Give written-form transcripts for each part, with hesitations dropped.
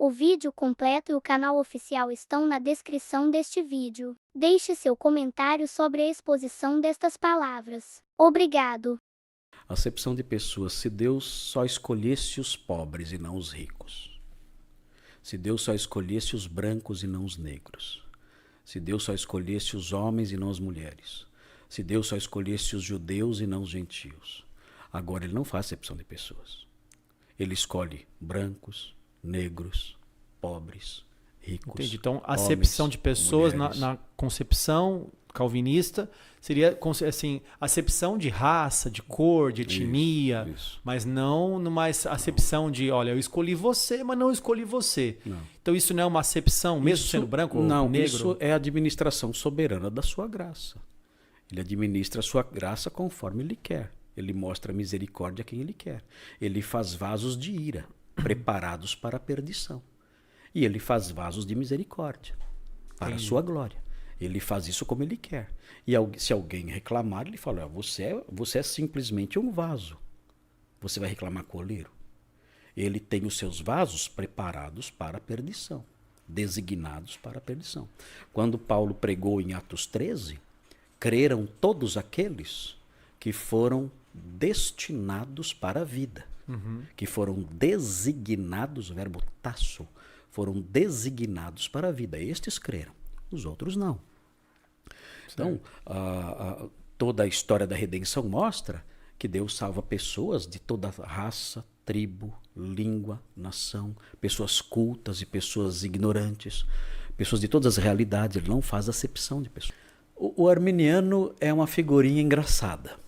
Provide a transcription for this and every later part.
O vídeo completo e o canal oficial estão na descrição deste vídeo. Deixe seu comentário sobre a exposição destas palavras. Obrigado. Acepção de pessoas. Se Deus só escolhesse os pobres e não os ricos. Se Deus só escolhesse os brancos e não os negros. Se Deus só escolhesse os homens e não as mulheres. Se Deus só escolhesse os judeus e não os gentios. Agora ele não faz acepção de pessoas. Ele escolhe brancos, negros, pobres, ricos. Entendi. Então, a homens, acepção de pessoas mulheres. na concepção calvinista seria assim, acepção de raça, de cor, de etnia, Isso. mas não numa acepção de, olha, eu escolhi você, mas não escolhi você. Não. Então isso não é uma acepção, mesmo sendo branco ou não, negro? Isso é a administração soberana da sua graça. Ele administra a sua graça conforme ele quer. Ele mostra misericórdia a quem ele quer. Ele faz vasos de ira, preparados para a perdição. E ele faz vasos de misericórdia, para a sua glória. Ele faz isso como ele quer. E se alguém reclamar, ele fala, você é simplesmente um vaso. Você vai reclamar com o oleiro? Ele tem os seus vasos preparados para a perdição, designados para a perdição. Quando Paulo pregou em Atos 13, creram todos aqueles que foram destinados para a vida, que foram designados, o verbo tasso, foram designados para a vida. Estes creram, os outros não. Então, toda a história da redenção mostra que Deus salva pessoas de toda raça, tribo, língua, nação, pessoas cultas e pessoas ignorantes, pessoas de todas as realidades. Ele não faz acepção de pessoas. O arminiano é uma figurinha engraçada,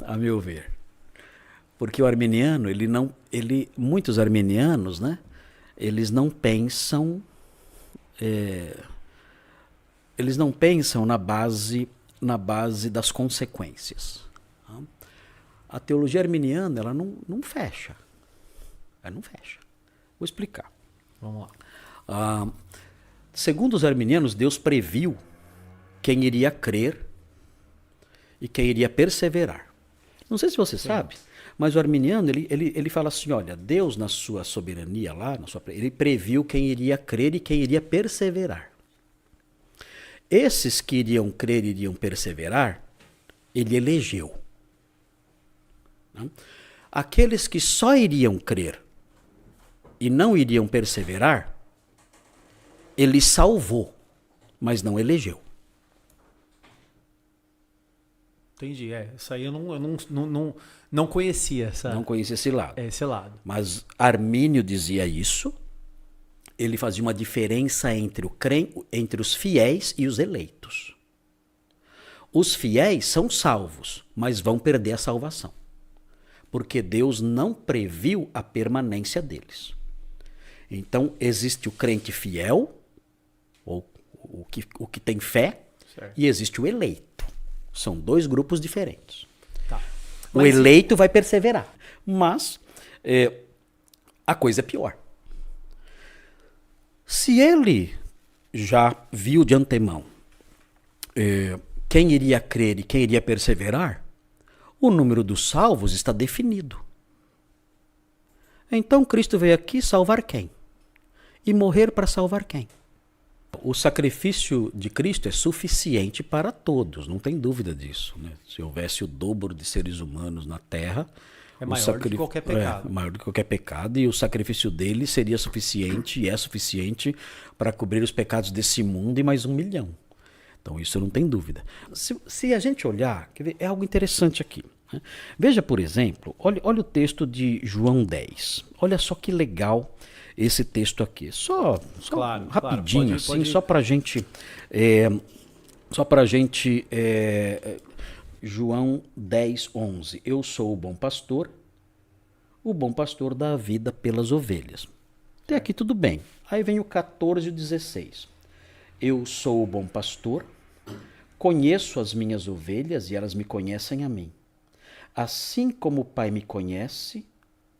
a meu ver. Porque o arminiano, muitos arminianos, né, eles não pensam na base das consequências. A teologia arminiana, ela não fecha. Ela não fecha. Vou explicar. Vamos lá. Segundo os arminianos, Deus previu quem iria crer e quem iria perseverar. Não sei se você sabe, mas o arminiano, ele fala assim, olha, Deus na sua soberania lá, ele previu quem iria crer e quem iria perseverar. Esses que iriam crer e iriam perseverar, ele elegeu. Aqueles que só iriam crer e não iriam perseverar, ele salvou, mas não elegeu. Entendi, isso aí eu não conhecia. Não conhecia esse lado. Esse lado. Mas Armínio dizia isso, ele fazia uma diferença entre os fiéis e os eleitos. Os fiéis são salvos, mas vão perder a salvação, porque Deus não previu a permanência deles. Então, existe o crente fiel, ou o que tem fé, certo, e existe o eleito. São dois grupos diferentes. Tá. O eleito vai perseverar, mas a coisa é pior. Se ele já viu de antemão quem iria crer e quem iria perseverar, o número dos salvos está definido. Então Cristo veio aqui salvar quem? E morrer para salvar quem? O sacrifício de Cristo é suficiente para todos, não tem dúvida disso, né? Se houvesse o dobro de seres humanos na Terra, é maior do que qualquer pecado. É maior do que qualquer pecado, e o sacrifício dele seria suficiente, e é suficiente para cobrir os pecados desse mundo e mais 1 milhão. Então isso não tem dúvida. Se a gente olhar, quer ver, é algo interessante aqui, né? Veja, por exemplo, olha o texto de João 10. Olha só que legal esse texto aqui. Só claro, rapidinho, pode só para gente... João 10, 11. Eu sou o bom pastor dá a vida pelas ovelhas. Até aqui tudo bem. Aí vem o 14 e o 16. Eu sou o bom pastor, conheço as minhas ovelhas e elas me conhecem a mim. Assim como o Pai me conhece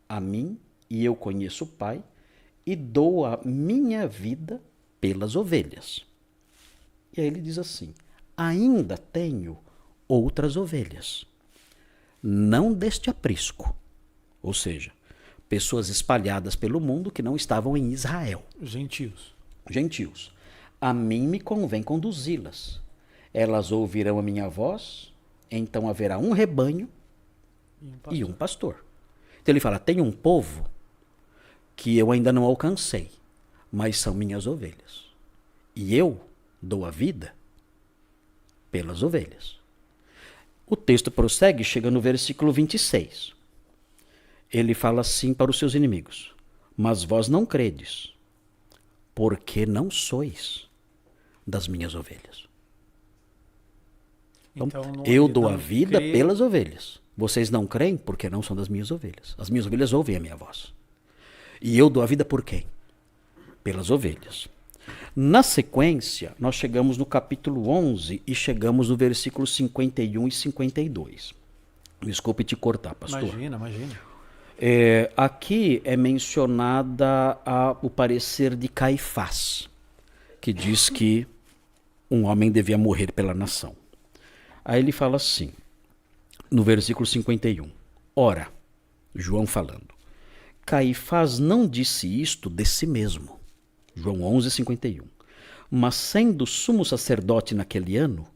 a mim e eu conheço o Pai, e dou a minha vida pelas ovelhas. E aí ele diz assim, ainda tenho outras ovelhas, não deste aprisco. Ou seja, pessoas espalhadas pelo mundo que não estavam em Israel. Gentios. Gentios. A mim me convém conduzi-las. Elas ouvirão a minha voz, então haverá um rebanho e um pastor. Então ele fala, tem um povo que eu ainda não alcancei, mas são minhas ovelhas. E eu dou a vida pelas ovelhas. O texto prossegue, chega no versículo 26. Ele fala assim para os seus inimigos, mas vós não credes, porque não sois das minhas ovelhas. Então, eu dou a vida pelas ovelhas. Vocês não creem porque não são das minhas ovelhas. As minhas ovelhas ouvem a minha voz. E eu dou a vida por quem? Pelas ovelhas. Na sequência, nós chegamos no capítulo 11 e chegamos no versículo 51 e 52. Desculpe te cortar, pastor. Imagina. Aqui é mencionada o parecer de Caifás, que diz que um homem devia morrer pela nação. Aí ele fala assim, no versículo 51. Ora, João falando, Caifás não disse isto de si mesmo. João 11, 51. Mas sendo sumo sacerdote naquele ano,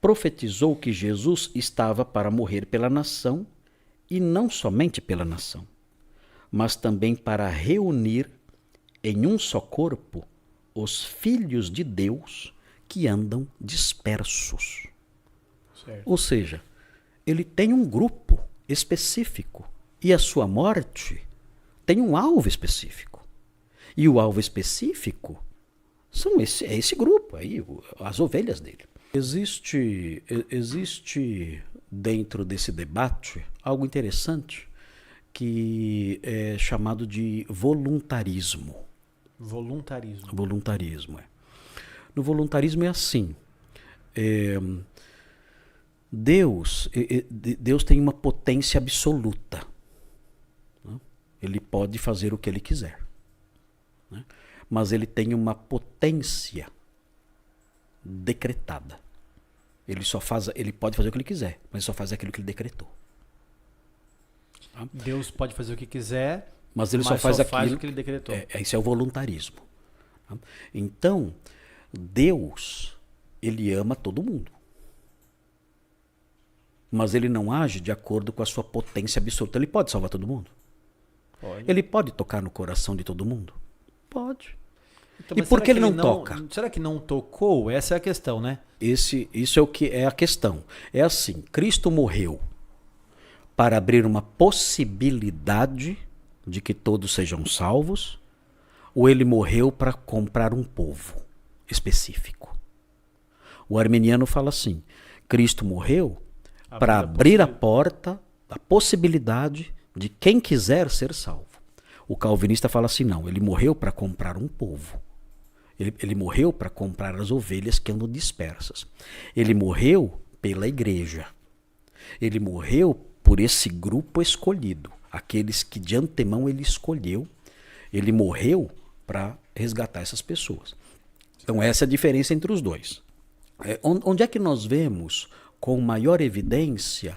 profetizou que Jesus estava para morrer pela nação, e não somente pela nação, mas também para reunir em um só corpo os filhos de Deus que andam dispersos. Certo. Ou seja, ele tem um grupo específico e a sua morte tem um alvo específico. E o alvo específico é esse grupo aí, as ovelhas dele. Existe dentro desse debate algo interessante que é chamado de voluntarismo. Voluntarismo, é. No voluntarismo é assim. Deus tem uma potência absoluta. Né? Ele pode fazer o que ele quiser. Né? Mas ele tem uma potência decretada. Ele pode fazer o que ele quiser, mas só faz aquilo que ele decretou. Tá? Deus pode fazer o que quiser, mas ele só faz aquilo o que ele decretou. Esse é o voluntarismo. Tá? Então, Deus, ele ama todo mundo. Mas ele não age de acordo com a sua potência absoluta. Ele pode salvar todo mundo? Pode. Ele pode tocar no coração de todo mundo? Pode. Então, e por que ele não toca? Será que não tocou? Essa é a questão, né? Isso é o que é a questão. É assim, Cristo morreu para abrir uma possibilidade de que todos sejam salvos, ou ele morreu para comprar um povo específico? O arminiano fala assim, Cristo morreu para abrir a porta, a possibilidade de quem quiser ser salvo. O calvinista fala assim, não, ele morreu para comprar um povo. Ele morreu para comprar as ovelhas que andam dispersas. Ele morreu pela igreja. Ele morreu por esse grupo escolhido, aqueles que de antemão ele escolheu. Ele morreu para resgatar essas pessoas. Então essa é a diferença entre os dois. Onde é que nós vemos com maior evidência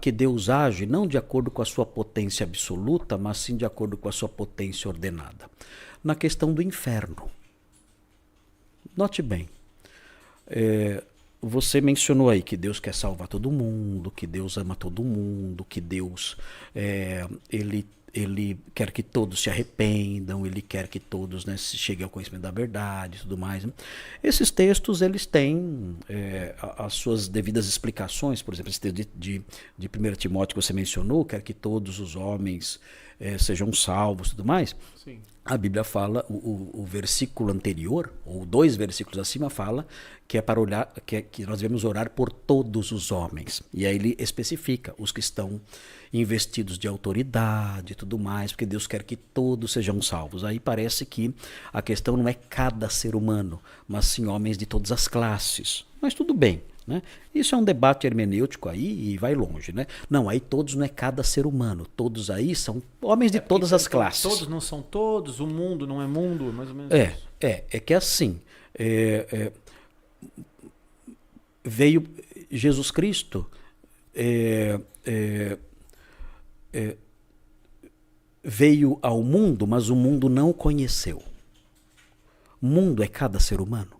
que Deus age não de acordo com a sua potência absoluta, mas sim de acordo com a sua potência ordenada? Na questão do inferno. Note bem, você mencionou aí que Deus quer salvar todo mundo, que Deus ama todo mundo, que Deus ele quer que todos se arrependam, ele quer que todos, né, cheguem ao conhecimento da verdade e tudo mais. Né? Esses textos eles têm as suas devidas explicações. Por exemplo, esse texto de 1 Timóteo que você mencionou, quer que todos os homens sejam salvos e tudo mais. Sim. A Bíblia fala, o versículo anterior, ou 2 versículos acima, fala que é para olhar, que nós devemos orar por todos os homens. E aí ele especifica os que estão investidos de autoridade e tudo mais, porque Deus quer que todos sejam salvos. Aí parece que a questão não é cada ser humano, mas sim homens de todas as classes. Mas tudo bem. Né? Isso é um debate hermenêutico aí e vai longe. Né? Não, aí todos não é cada ser humano. Todos aí são homens de todas as classes. Todos não são todos, o mundo não é mundo, mais ou menos isso. É que assim, veio Jesus Cristo, veio ao mundo, mas o mundo não o conheceu. O mundo é cada ser humano.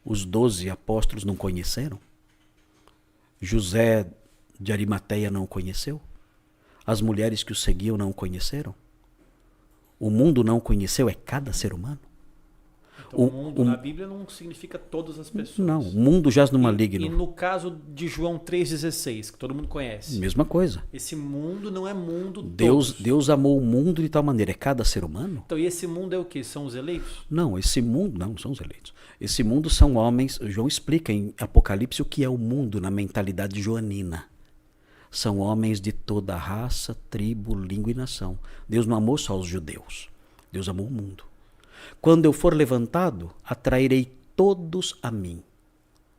Os 12 apóstolos não conheceram? José de Arimateia não o conheceu? As mulheres que o seguiam não o conheceram? O mundo não o conheceu, é cada ser humano. Então, o mundo na Bíblia não significa todas as pessoas. Não, o mundo jaz no maligno. E no caso de João 3,16, que todo mundo conhece. Mesma coisa. Esse mundo não é mundo Deus amou o mundo de tal maneira, é cada ser humano? Então, e esse mundo é o quê? São os eleitos? Não, esse mundo não são os eleitos. Esse mundo são homens, João explica em Apocalipse o que é o mundo na mentalidade joanina. São homens de toda raça, tribo, língua e nação. Deus não amou só os judeus. Deus amou o mundo. Quando eu for levantado, atrairei todos a mim.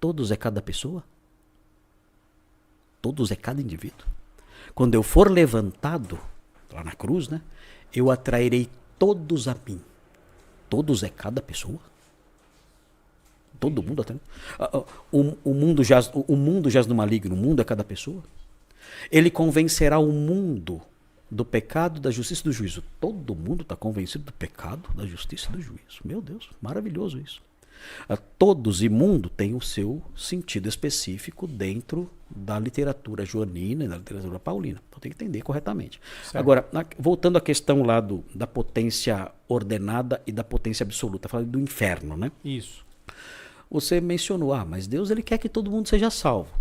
Todos é cada pessoa? Todos é cada indivíduo? Quando eu for levantado, lá na cruz, né? Eu atrairei todos a mim. Todos é cada pessoa? Todo mundo atrai. O mundo jaz no maligno, o mundo é cada pessoa? Ele convencerá o mundo do pecado, da justiça e do juízo. Todo mundo está convencido do pecado, da justiça e do juízo. Meu Deus, maravilhoso isso. Todos e mundo tem o seu sentido específico dentro da literatura joanina e da literatura paulina. Então tem que entender corretamente. Certo. Agora, voltando à questão lá da potência ordenada e da potência absoluta, falando do inferno, né? Isso. Você mencionou, mas Deus ele quer que todo mundo seja salvo.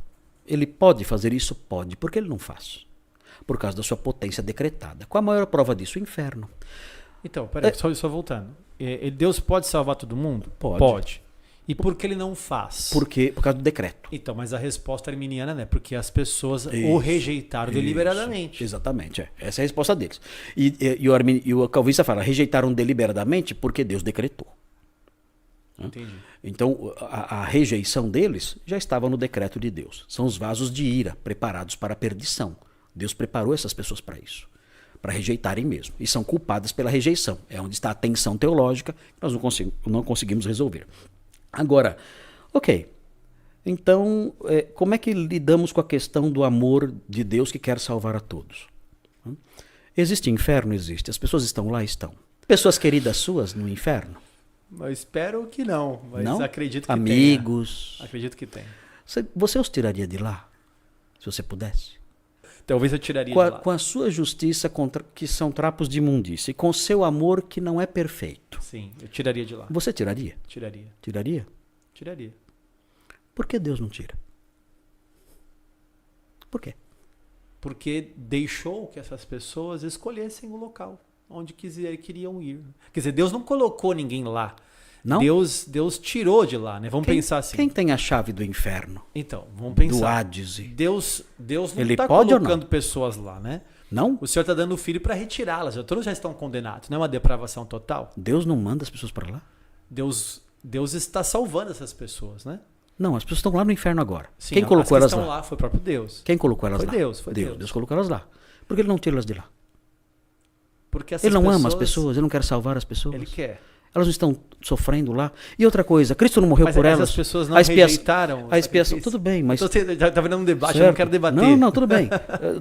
Ele pode fazer isso? Pode. Por que ele não faz? Por causa da sua potência decretada. Qual a maior prova disso? O inferno. Então, peraí, só voltando. Deus pode salvar todo mundo? Pode. E por que ele não faz? Por causa do decreto. Então, mas a resposta arminiana, né? Porque as pessoas o rejeitaram deliberadamente. Exatamente. Essa é a resposta deles. E o calvinista fala, rejeitaram deliberadamente porque Deus decretou. Entendi. Então, a rejeição deles já estava no decreto de Deus. São os vasos de ira preparados para a perdição. Deus preparou essas pessoas para isso, para rejeitarem mesmo. E são culpadas pela rejeição. É onde está a tensão teológica que nós não conseguimos resolver. Agora, ok. Então, como é que lidamos com a questão do amor de Deus que quer salvar a todos? Existe inferno? Existe. As pessoas estão lá? Estão. Pessoas queridas suas no inferno? Eu espero que não, mas não? Acredito que amigos. Tenha. Acredito que tem. Você os tiraria de lá? Se você pudesse? Talvez eu tiraria de lá. Com a sua justiça, que são trapos de imundícia, e com o seu amor que não é perfeito. Sim, eu tiraria de lá. Você tiraria? Tiraria. Tiraria? Tiraria. Por que Deus não tira? Por quê? Porque deixou que essas pessoas escolhessem o local onde queriam ir. Quer dizer, Deus não colocou ninguém lá. Não? Deus tirou de lá, né? Vamos pensar assim. Quem tem a chave do inferno? Então, vamos pensar. Do Hades. Deus não está colocando pessoas lá, né? Não? O Senhor está dando o filho para retirá-las. Todos já estão condenados. Não é uma depravação total? Deus não manda as pessoas para lá? Deus está salvando essas pessoas, né? Não, as pessoas estão lá no inferno agora. Sim, quem colocou elas lá? Estão lá foi o próprio Deus. Quem colocou elas lá? Foi Deus. Deus colocou elas lá. Por que ele não tira elas de lá? Porque ele não ama as pessoas, ele não quer salvar as pessoas. Ele quer. Elas não estão sofrendo lá. E outra coisa, Cristo não morreu por elas. As pessoas não rejeitaram. A expiação, tudo bem, mas... Já está virando um debate, certo. Eu não quero debater. Não, tudo bem.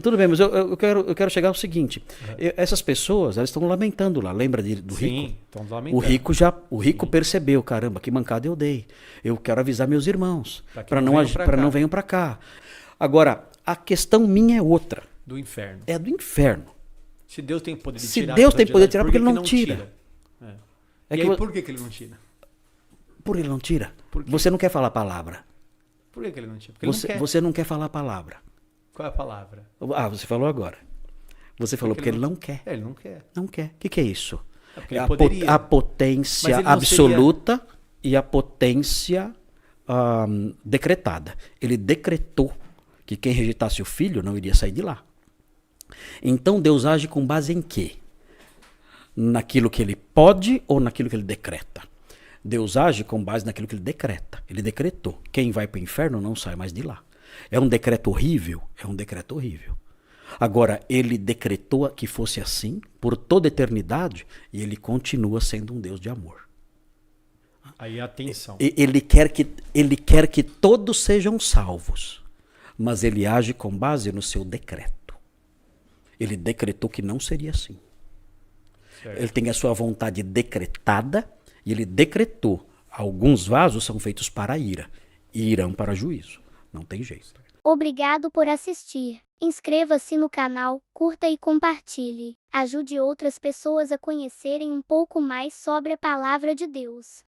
Tudo bem, mas eu quero chegar ao seguinte. Essas pessoas, elas estão lamentando lá. Lembra do rico? Sim, estão lamentando. O rico percebeu, caramba, que mancada eu dei. Eu quero avisar meus irmãos, para não venham para cá. Agora, a questão minha é outra. Do inferno. É do inferno. Se Deus tem poder de tirar... Se Deus tem poder de tirar, porque ele não tira. E aí, por que ele não tira? Por que ele não tira? Você não quer falar a palavra. Por que ele não tira? Porque ele não quer. Você não quer falar a palavra. Qual é a palavra? Você falou agora. Você falou porque ele não quer. Ele não quer. Não quer. O que é isso? Porque ele poderia. A potência absoluta e a potência decretada. Ele decretou que quem rejeitasse o filho não iria sair de lá. Então Deus age com base em quê? Naquilo que ele pode ou naquilo que ele decreta? Deus age com base naquilo que ele decreta. Ele decretou. Quem vai para o inferno não sai mais de lá. É um decreto horrível? É um decreto horrível. Agora, ele decretou que fosse assim por toda a eternidade e ele continua sendo um Deus de amor. Aí atenção. Ele quer que todos sejam salvos, mas ele age com base no seu decreto. Ele decretou que não seria assim. Certo. Ele tem a sua vontade decretada e ele decretou. Alguns vasos são feitos para a ira e irão para juízo. Não tem jeito. Obrigado por assistir. Inscreva-se no canal, curta e compartilhe. Ajude outras pessoas a conhecerem um pouco mais sobre a palavra de Deus.